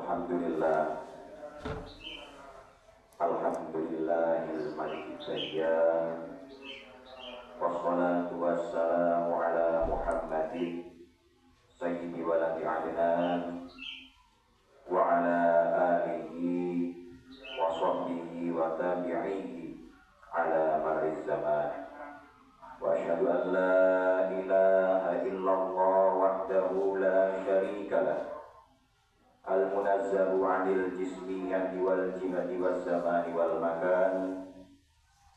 Alhamdulillah, Alhamdulillahil Malikid Dayyan, wassalatu wassalamu ala Muhammadin Sayyidi waladi Adnan wa ala alihi wa sahbihi wa tabi'ihi ala marriz zaman. Wa asyhadu an la ilaha illallah wahdahu la syarika lah, al-munazzahu 'anil jismiyyati wal jihati waz zamani wal makan.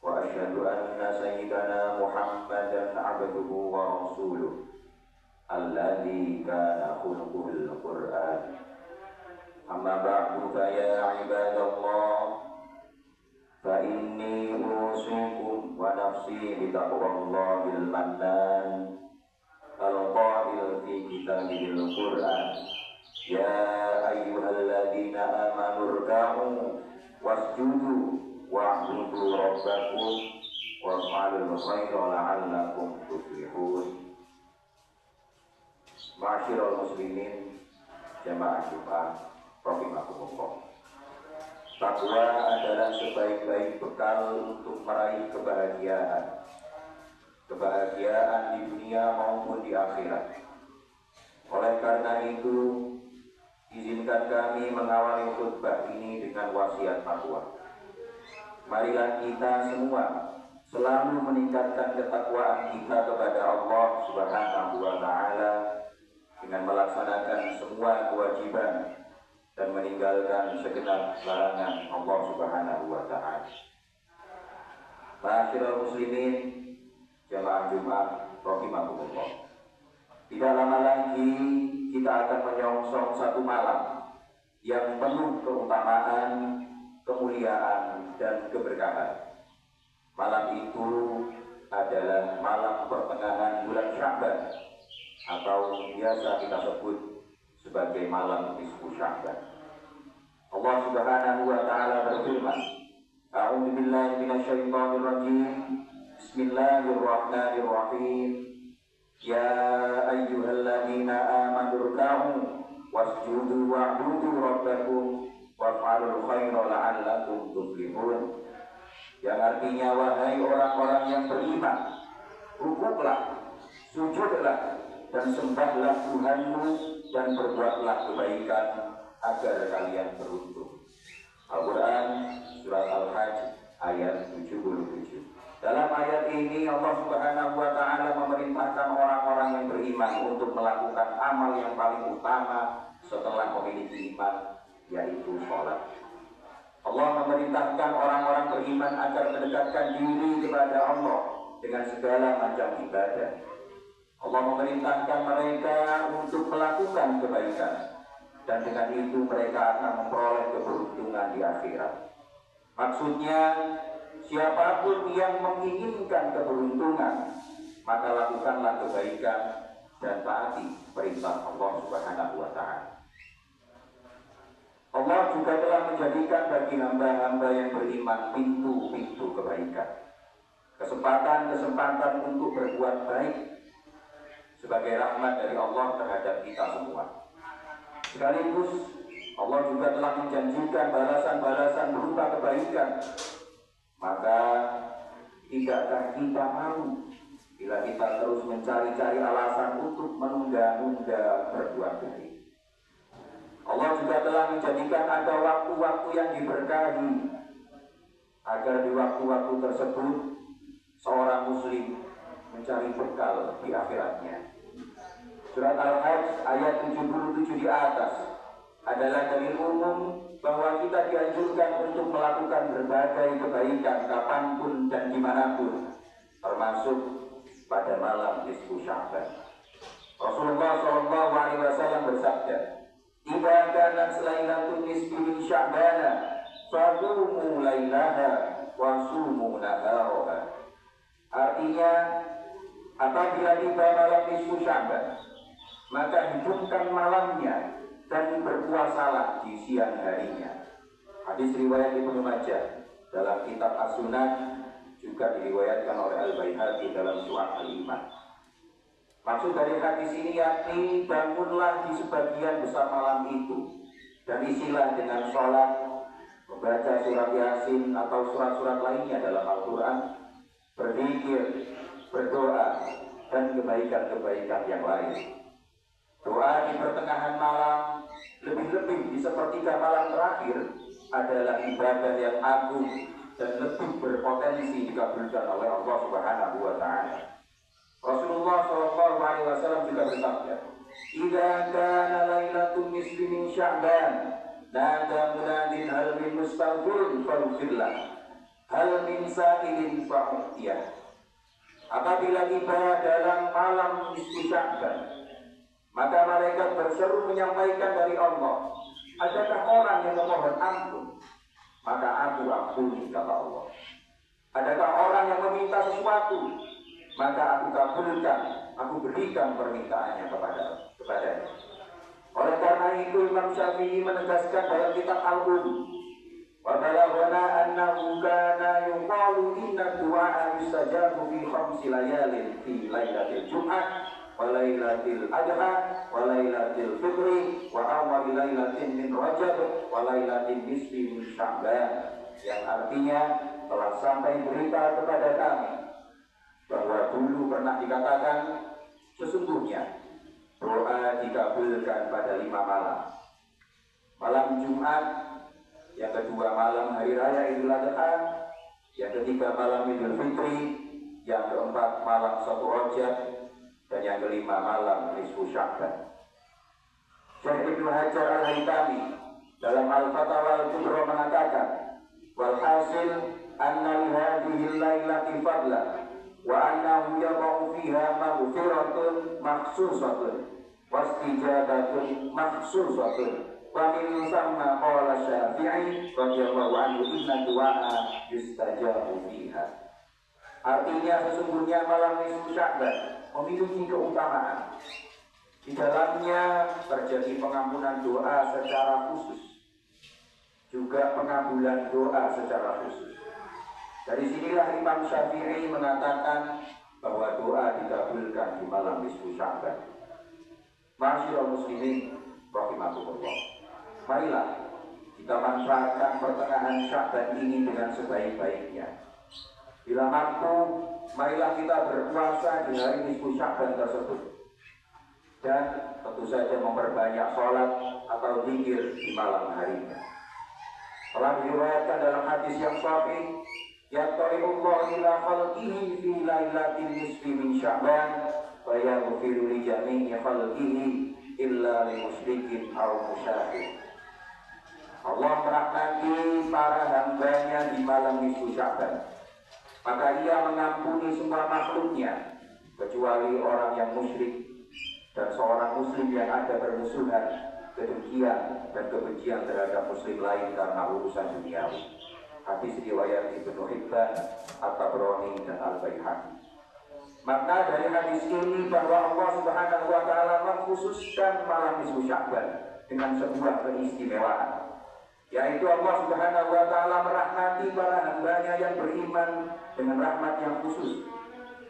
Wa asyhadu anna sayyidana Muhammadan 'abduhu wa rasuluh alladzi kana khuluquhul Qur'an. Amma ba'du fa ya ibadallah, fa inni usikum wa nafsi bi taqwallahil mannan al-qa'il fi kitabil Qur'an, ya ayyuhalladzina amanu rka'u wasjudu wa'budu rabbakum waf'alul khaira la'allakum tuflihun. Ma'asyiral muslimin jamaah Jumat rahimakumullah. Takwa adalah sebaik-baik bekal untuk meraih kebahagiaan, kebahagiaan di dunia maupun di akhirat. Oleh karena itu, izinkan kami mengawali khutbah ini dengan wasiat takwa. Marilah kita semua selalu meningkatkan ketakwaan kita kepada Allah Subhanahu wa Ta'ala dengan melaksanakan semua kewajiban dan meninggalkan segenap larangan Allah Subhanahu wa Ta'ala. Ma'asyiral muslimin jamaah Jumat rahimakumullah. Tidak lama lagi kita akan menyongsong satu malam yang penuh keutamaan, kemuliaan dan keberkahan. Malam itu adalah malam pertengahan bulan Sya'ban, atau biasa kita sebut sebagai malam nisfu Sya'ban. Allah Subhanahu wa Ta'ala berfirman, A'udzu billahi minasyaitonir rajim. Bismillahirrahmanirrahim. Ya ayyuhalladzina amanu rka'u wasjudu wa'budu rabbakum waf'alul khaira la'allakum tuflihun. Yang artinya, wahai orang-orang yang beriman, rukuklah, sujudlah, dan sembahlah Tuhanmu dan berbuatlah kebaikan agar kalian beruntung. Al-Quran Surat Al-Hajj ayat 77. Dalam ayat ini Allah Subhanahu wa Ta'ala memerintahkan orang-orang yang beriman untuk melakukan amal yang paling utama setelah memiliki iman, yaitu sholat. Allah memerintahkan orang-orang beriman agar mendekatkan diri kepada Allah dengan segala macam ibadah. Allah memerintahkan mereka untuk melakukan kebaikan, dan dengan itu mereka akan memperoleh keberuntungan di akhirat. Maksudnya, siapapun yang menginginkan keberuntungan, maka lakukanlah kebaikan dan taati perintah Allah Subhanahu wa Ta'ala. Allah juga telah menjadikan bagi hamba-hamba yang beriman pintu-pintu kebaikan, kesempatan-kesempatan untuk berbuat baik sebagai rahmat dari Allah terhadap kita semua. Sekaligus Allah juga telah menjanjikan balasan-balasan berupa kebaikan. Maka tidakkah kita malu bila kita terus mencari-cari alasan untuk menunda-nunda berbuat baik? Allah juga telah menjadikan ada waktu-waktu yang diberkahi, agar di waktu-waktu tersebut seorang muslim mencari bekal di akhiratnya. Surat Al-Hajj ayat 77 di atas adalah dalil umum bahwa kita dianjurkan untuk melakukan berbagai kebaikan kapanpun dan dimanapun, termasuk pada malam nisfu Sya'ban. Rasulullah SAW bersabda, "Idza kanat lailatul nisfi min Sya'bana, faqumu lailaha wa sumu naharaha." Artinya, apabila tiba malam nisfu Sya'ban, maka hidupkan malamnya dan berpuasalah di siang harinya. Hadis riwayat Ibnu Majah dalam kitab As-Sunan, juga diriwayatkan oleh Al-Baihaqi dalam Syu'ab Al-Iman. Maksud dari hadis ini yakni bangunlah di sebagian besar malam itu dan isilah dengan sholat, membaca surat Yasin atau surat-surat lainnya dalam Al-Quran, berzikir, berdoa, dan kebaikan-kebaikan yang lain. Doa di pertengahan malam, lebih-lebih di sepertiga malam terakhir, adalah ibadah yang agung dan lebih berpotensi dikabulkan oleh Allah Subhanahu wa Ta'ala. Rasulullah SAW juga bersabda, "Idza kana lailatul nisfi min Sya'ban, nada munadin hal min mustaghfirin faghfirlah, hal min sa'ilin fa'tiyah." Apabila tiba dalam malam nisfu Sya'ban, maka malaikat berseru menyampaikan dari Allah, adakah orang yang memohon ampun? Maka aku ampuni, kata Allah. Adakah orang yang meminta sesuatu? Maka aku kabulkan, aku berikan permintaannya kepadanya. Oleh karena itu Imam Syafi'i menegaskan dalam kitab Al-Um, wa balaghana annahu kana yuqalu inna du'a yustajabu fi khamsi layalin fi lailatul jum'ah wa lailatul adha wa lailatul fitri wa awwal lailatin min rajab wa lailatin nisfi min sya'ban, yang artinya telah sampai berita kepada kami bahwa dulu pernah dikatakan sesungguhnya doa dikabulkan pada 5 malam. Malam Jumat, yang kedua malam Hari Raya Idul Adha, yang ketiga malam Idul Fitri, yang keempat malam 1 Rajab, dan yang kelima malam Nisfu Sya'ban. Syekh Ibnu Hajar Al-Haytami dalam Al-Fatawa Al-Kubra mengatakan, walhasil anna li hadhihi al-lailati fadla wa annahu yaqa'u fiha maghfiratun makhsusatun wastijabatun makhsusatun wa min samma qala Syafi'i radhiyallahu anhu inna du'a yustajabu fiha. Artinya sesungguhnya malam Nisfu Sya'ban memiliki keutamaan. Di dalamnya terjadi pengampunan doa secara khusus, juga pengabulan doa secara khusus. Dari sinilah Imam Syafi'i mengatakan bahwa doa dikabulkan di malam Nisfu Sya'ban. Ma'asyiral muslimin rahimakumullah, marilah kita manfaatkan pertengahan Sya'ban ini dengan sebaik-baiknya. Bila mampu, marilah kita berpuasa di hari Nisfu Sya'ban tersebut, dan tentu saja memperbanyak sholat atau zikir di malam harinya. Telah diriwayatkan dalam hadis yang sahih, yattari'ullah ila khalqihi fi lailatin nisfi min Sya'ban wa yaghfiru li jami'i khalqihi illa li musyrikin aw musyahid. Allah merahmati para hambanya di malam Nisfu Sya'ban, maka ia mengampuni semua makhluknya kecuali orang yang musyrik dan seorang muslim yang ada bermusuhan, kedengkian dan kebencian terhadap muslim lain karena urusan duniawi. Hadis riwayat Ibnu Hibban, At-Tabrani dan Al-Baihaqi. Makna dari hadis ini bahwa Allah Subhanahu wa Ta'ala mengkhususkan malam Nisfu Sya'ban dengan sebuah keistimewaan, yaitu Allah Subhanahu wa Ta'ala merahmati para hambanya yang beriman dengan rahmat yang khusus.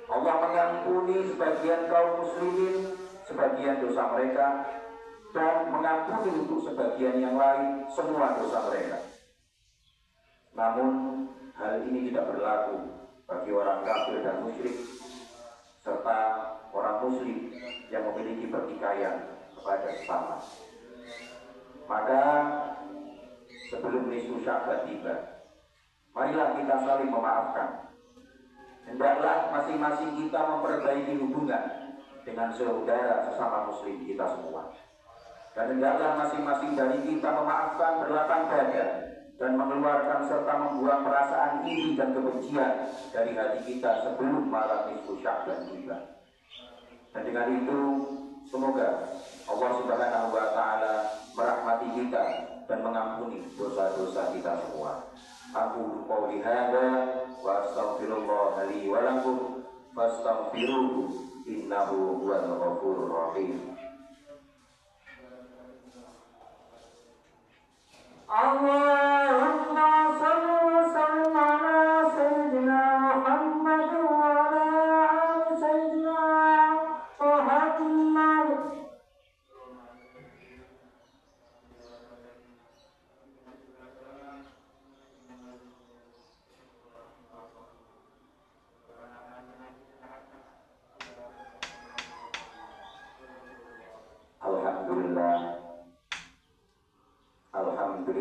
Allah mengampuni sebagian kaum muslimin sebagian dosa mereka, dan mengampuni untuk sebagian yang lain semua dosa mereka. Namun hal ini tidak berlaku bagi orang kafir dan musyrik serta orang muslim yang memiliki pertikaian kepada sesama. Maka sebelum Nisfu Sya'ban tiba, marilah kita saling memaafkan. Hendaklah masing-masing kita memperbaiki hubungan dengan saudara sesama muslim kita semua. Dan hendaklah masing-masing dari kita memaafkan berlapang dada dan mengeluarkan serta membuang perasaan iri dan kebencian dari hati kita sebelum malam Nisfu Sya'ban tiba. Dan dengan itu semoga Allah Subhanahu wa Ta'ala merahmati kita dan mengampuni dosa-dosa kita semua. Aku qouli hadza wa astaghfirullah li wa lakum fastaghfiruhu innahu huwal ghafurur rahim. Allahumma shalli wa sallim ala sayyidina Muhammad wa ala ali sayyidina Muhammad.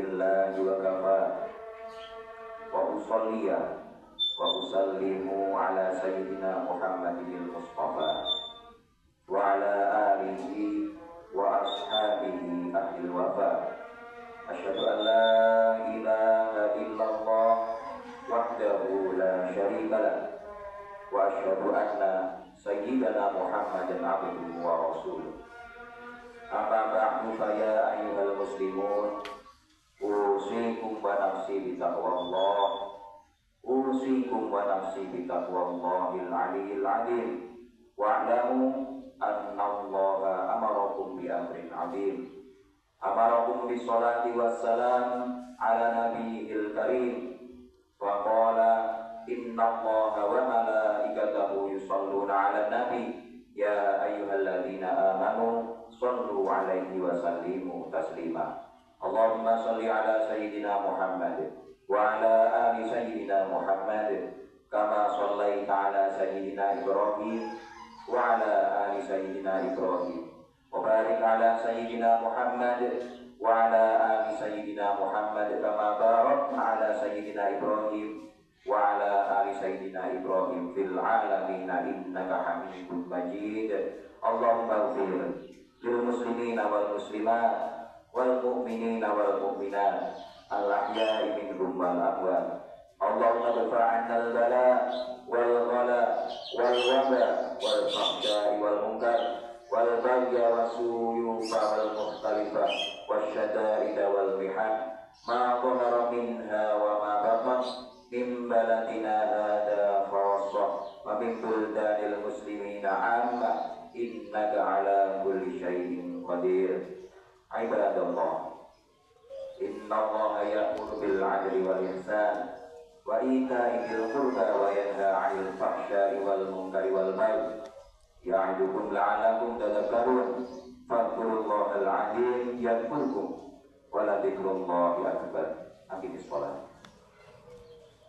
billahi wa kafa wa usalliya wa usallimu ala sayyidina Muhammadil Mustafa wa ala alihi wa ashabihi ahlil wafa. Asyhadu an la ilaha illallah wahdahu la syarika lah wa asyhadu anna sayyidana Muhammadan abduhu wa rasuluh. Amma ba'du fa ya ayyuhal muslimun usikum wa nafsi bi taqwallah usikum wa nafsi bi taqwallahil aliyyil azim wa'lamu anna Allaha amarakum bi amrin 'azim amarakum bis salati wassalam ala nabiyil karim wa qala inna Allaha wa malaikatahu yusholluna 'alan nabi ya ayyuhalladzina amanu shallu 'alaihi wa sallimu taslima. Allahumma shalli 'ala sayyidina Muhammad wa 'ala ali sayyidina Muhammad kama shallaita 'ala sayyidina Ibrahim wa 'ala ali sayyidina Ibrahim wa barik 'ala sayyidina Muhammad wa 'ala ali sayyidina Muhammad kama barakta 'ala sayyidina Ibrahim wa 'ala ali sayyidina Ibrahim fil 'alamin innaka Hamidum Majid. Allahumma ighfir lil muslimina wal muslimat wal mu'minina wal mu'minat al ahya'i minhum wal amwat. Allahumma dfa' 'anna al bala wal ghala wal waba wal fahsya'i wal munkar wal bagya wasuyufa wal mukhtalifa wasyada'ida wal mihan ma dhahara minha wa ma batan min baladina hada khassah wa min buldanil muslimina 'ammah innaka ala kulli syai'in qadir. Ibadallah, inna Allaha ya'muru bil 'adli wal ihsan wa ita'i dzil qurba wa yanha 'anil fahsya'i wal munkari wal baghi ya'idukum la'allakum tadhakkarun. Fadhkurullahal 'azim yadhkurkum wa la dzikrullahi akbar. Aqimis shalah.